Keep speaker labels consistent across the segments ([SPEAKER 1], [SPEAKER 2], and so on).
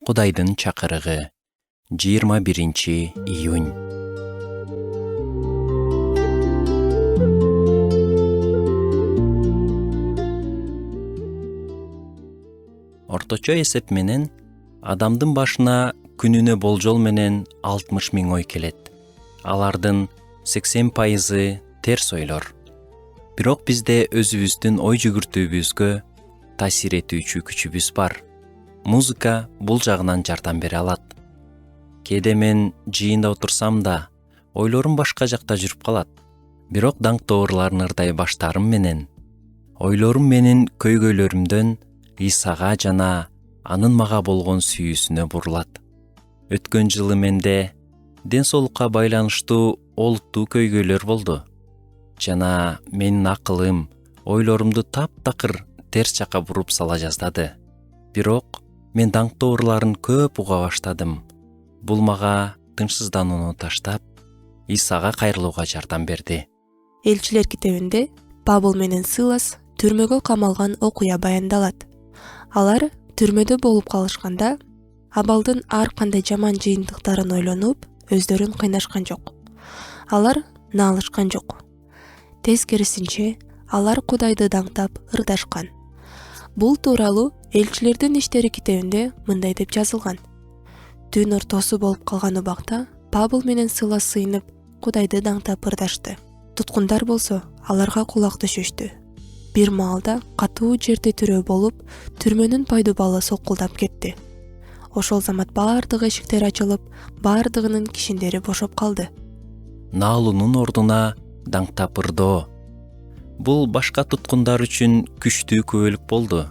[SPEAKER 1] Кудайдын чакырыгы 21-июнь. Орточо эсеп менен адамдын башына күнүнө болжол менен 60 000 ой келет. Алардын 80% терс ойлор. Бирок бизде өзүбүздүн ой жүгүртүүбүзгө таасир этүүчү күчүбүз бар. Музыка бул жагынан жардам бере алат. Кээде мен жыйында отурсам да ойлорум башка жакта жүрүп калат. Бирок даңктоорлардын ырдай баштарым менен ойлорум менин көйгөйлөрүмдөн Исага жана анын мага болгон сүйүүсүнө бурулат. Өткөн жылы менде ден соолукка байланыштуу олуттуу көйгөйлөр болду. Жана менин акылым, ойлорумду таптакыр терс жакка буруп сала жаздады. Бирок мен даңктоорларын көп уга баштадым. Бул мага тынчсызданууну таштап, Исага кайрылууга жардам берди.
[SPEAKER 2] Элчилер китебинде Павыл менен Силас түрмөгө камалган окуя баяндалат. Алар түрмөдө болуп калышканда, абалдын ар кандай жаман жыйынтыктарын ойлонуп, өздөрүн кыйнашкан жок. Алар наалышкан жок. Тескерисинче, алар Кудайды даңтап ырдашкан. Бул тууралуу Элчилердин иштери китебинде мындай деп жазылган. Түн ортосу болуп калган убакта Павыл менен Силас сыйынып Кудайды даңтап ырдашты. Туткундар болсо аларга кулак түшүштү. Бир маалда катуу жерде түрөө болуп, түрмөнүн пайдубалы сокулдап кетти. Ошол замат баардык эшиктер ачылып, баардыгынын кишиндери бошоп калды.
[SPEAKER 1] Наалуунун ордуна даңтап ырдоо. Бул башка туткундар үчүн күчтүү күбөлүк болду.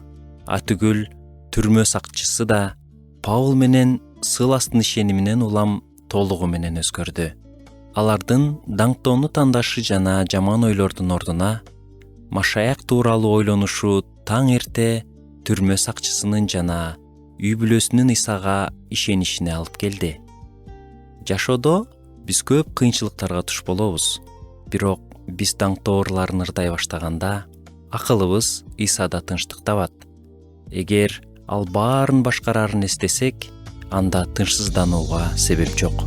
[SPEAKER 1] Атүгүл түрмө сакчысы да Павыл менен Силастын ишениминен улам толугу менен өзгөрдү. Алардын даңктоону тандашы жана жаман ойлордун ордуна Машаяк тууралуу ойлонушу таң эрте түрмө сакчысынын жана үй бүлөсүнүн Исага ишенишине алып келди. Жашоодо биз көп кыйынчылыктарга туш болобуз. Бирок биз даңктоорларын ырдай баштаганда акылыбыз Исада тынчтык табат. Эгер ал баарын башкарарын эстесек, анда тынчсызданууга себеп жок.